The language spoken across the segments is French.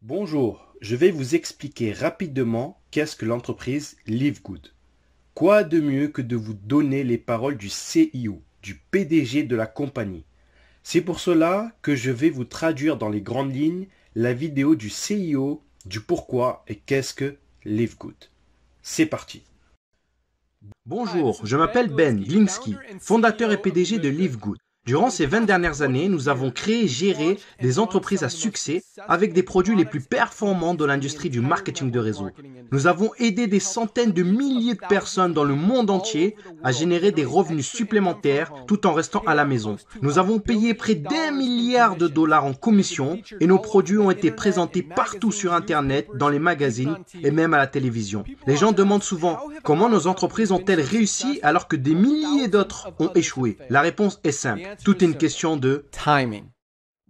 Bonjour, je vais vous expliquer rapidement qu'est-ce que l'entreprise Livegood. Quoi de mieux que de vous donner les paroles du CIO, du PDG de la compagnie. C'est pour cela que je vais vous traduire dans les grandes lignes la vidéo du CIO, du pourquoi et qu'est-ce que Livegood. C'est parti. Bonjour, je m'appelle Ben Glinsky, fondateur et PDG de Livegood. Durant ces 20 dernières années, nous avons créé et géré des entreprises à succès avec des produits les plus performants de l'industrie du marketing de réseau. Nous avons aidé des centaines de milliers de personnes dans le monde entier à générer des revenus supplémentaires tout en restant à la maison. Nous avons payé près d'1 milliard de dollars en commission et nos produits ont été présentés partout sur Internet, dans les magazines et même à la télévision. Les gens demandent souvent comment nos entreprises ont-elles réussi alors que des milliers d'autres ont échoué. La réponse est simple. Tout est une question de timing.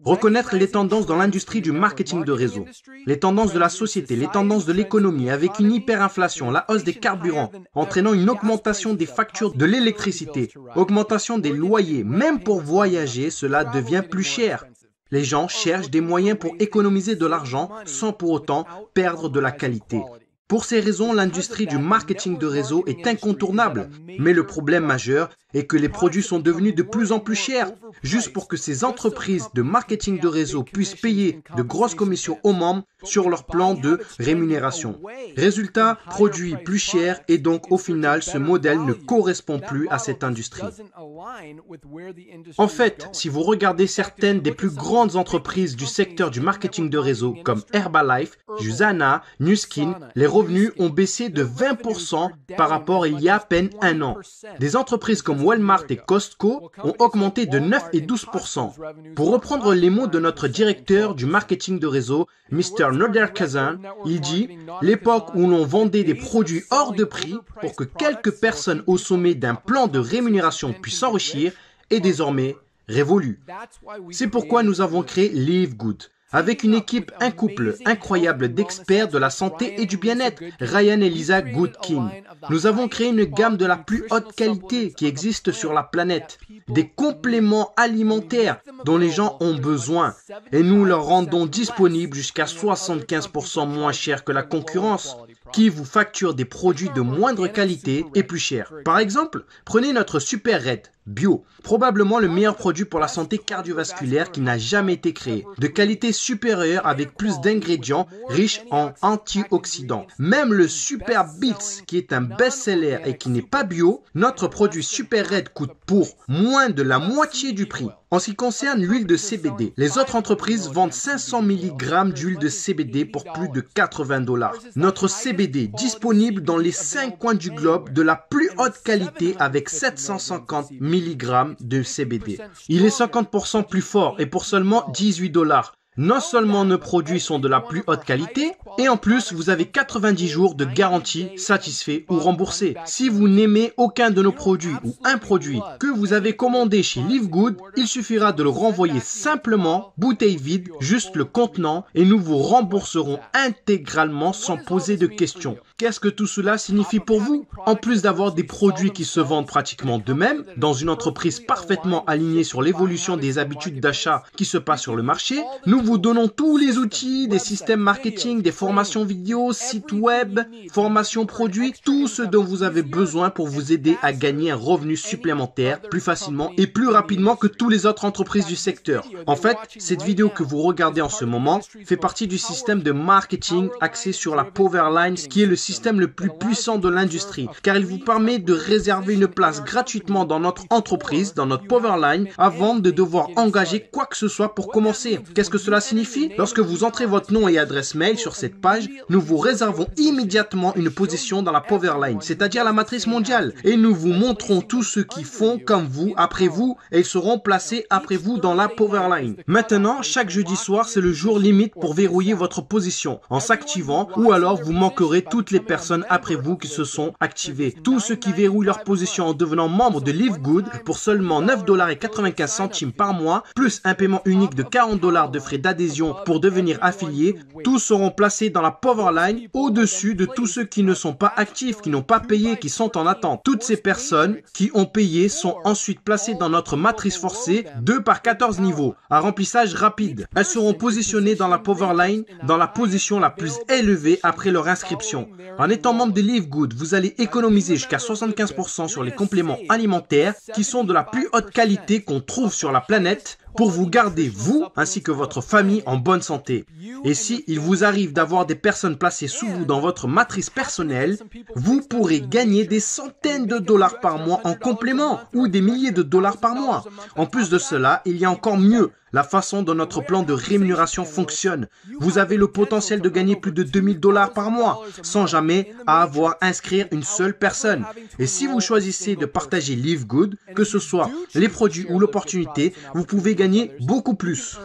Reconnaître les tendances dans l'industrie du marketing de réseau, les tendances de la société, les tendances de l'économie avec une hyperinflation, la hausse des carburants, entraînant une augmentation des factures de l'électricité, augmentation des loyers, même pour voyager, cela devient plus cher. Les gens cherchent des moyens pour économiser de l'argent sans pour autant perdre de la qualité. Pour ces raisons, l'industrie du marketing de réseau est incontournable. Mais le problème majeur est que les produits sont devenus de plus en plus chers. Juste pour que ces entreprises de marketing de réseau puissent payer de grosses commissions aux membres sur leur plan de rémunération. Résultat, produits plus chers et donc au final, ce modèle ne correspond plus à cette industrie. En fait, si vous regardez certaines des plus grandes entreprises du secteur du marketing de réseau comme Herbalife, Usana, Nu Skin, les revenus ont baissé de 20% par rapport à il y a à peine un an. Des entreprises comme Walmart et Costco ont augmenté de 9 et 12%. Pour reprendre les mots de notre directeur du marketing de réseau, Mr. Noderkazan, il dit « L'époque où l'on vendait des produits hors de prix pour que quelques personnes au sommet d'un plan de rémunération puissent s'enrichir est désormais révolue. » C'est pourquoi nous avons créé Livegood. Avec une équipe, un couple incroyable d'experts de la santé et du bien-être, Ryan et Lisa Goodkin. Nous avons créé une gamme de la plus haute qualité qui existe sur la planète, des compléments alimentaires dont les gens ont besoin et nous leur rendons disponibles jusqu'à 75% moins cher que la concurrence qui vous facture des produits de moindre qualité et plus chers. Par exemple, prenez notre Super Red Bio, probablement le meilleur produit pour la santé cardiovasculaire qui n'a jamais été créé, de qualité supérieure avec plus d'ingrédients riches en antioxydants. Même le Super Beats, qui est un best-seller et qui n'est pas bio, notre produit Super Red coûte pour moins de la moitié du prix. En ce qui concerne l'huile de CBD, les autres entreprises vendent 500 mg d'huile de CBD pour plus de 80 $. Notre CBD, disponible dans les 5 coins du globe de la plus haute qualité avec 750 mg de CBD. Il est 50% plus fort et pour seulement 18 $. Non seulement nos produits sont de la plus haute qualité, et en plus, vous avez 90 jours de garantie satisfait ou remboursé. Si vous n'aimez aucun de nos produits ou un produit que vous avez commandé chez Livegood, il suffira de le renvoyer simplement, bouteille vide, juste le contenant, et nous vous rembourserons intégralement sans poser de questions. Qu'est-ce que tout cela signifie pour vous? En plus d'avoir des produits qui se vendent pratiquement d'eux-mêmes, dans une entreprise parfaitement alignée sur l'évolution des habitudes d'achat qui se passent sur le marché, nous vous donnons tous les outils, des systèmes marketing, des formations vidéo, sites web, formations produits, tout ce dont vous avez besoin pour vous aider à gagner un revenu supplémentaire plus facilement et plus rapidement que toutes les autres entreprises du secteur. En fait, cette vidéo que vous regardez en ce moment fait partie du système de marketing axé sur la Powerline, qui est le système le plus puissant de l'industrie, car il vous permet de réserver une place gratuitement dans notre entreprise, dans notre Powerline, avant de devoir engager quoi que ce soit pour commencer. Qu'est-ce que cela signifie? Lorsque vous entrez votre nom et adresse mail sur cette page, nous vous réservons immédiatement une position dans la Powerline, c'est-à-dire la matrice mondiale, et nous vous montrons tous ceux qui font comme vous, après vous, et ils seront placés après vous dans la Powerline. Maintenant, chaque jeudi soir, c'est le jour limite pour verrouiller votre position en s'activant, ou alors vous manquerez toutes les les personnes après vous qui se sont activées. Tous ceux qui verrouillent leur position en devenant membre de Live Good pour seulement $9,95 par mois, plus un paiement unique de $40 de frais d'adhésion pour devenir affilié, tous seront placés dans la Powerline au-dessus de tous ceux qui ne sont pas actifs, qui n'ont pas payé, qui sont en attente. Toutes ces personnes qui ont payé sont ensuite placées dans notre matrice forcée 2 par 14 niveaux, à remplissage rapide. Elles seront positionnées dans la Powerline dans la position la plus élevée après leur inscription. En étant membre de Live Good, vous allez économiser jusqu'à 75% sur les compléments alimentaires qui sont de la plus haute qualité qu'on trouve sur la planète pour vous garder, vous, ainsi que votre famille, en bonne santé. Et si il vous arrive d'avoir des personnes placées sous vous dans votre matrice personnelle, vous pourrez gagner des centaines de dollars par mois en complément ou des milliers de dollars par mois. En plus de cela, il y a encore mieux. La façon dont notre plan de rémunération fonctionne. Vous avez le potentiel de gagner plus de $2000 par mois sans jamais avoir à inscrire une seule personne. Et si vous choisissez de partager Live Good, que ce soit les produits ou l'opportunité, vous pouvez gagner beaucoup plus.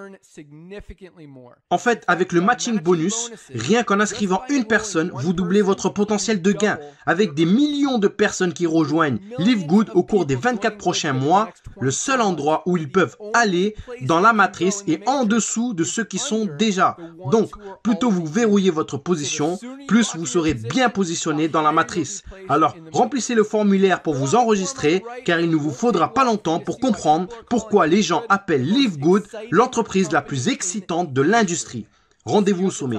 En fait, avec le matching bonus, rien qu'en inscrivant une personne, vous doublez votre potentiel de gain. Avec des millions de personnes qui rejoignent Live Good au cours des 24 prochains mois, le seul endroit où ils peuvent aller dans la matrice est en dessous de ceux qui sont déjà. Donc, plus tôt vous verrouillez votre position, plus vous serez bien positionné dans la matrice. Alors, remplissez le formulaire pour vous enregistrer, car il ne vous faudra pas longtemps pour comprendre pourquoi les gens appellent Live Good l'entreprise la plus excitante de l'industrie. Rendez-vous au sommet.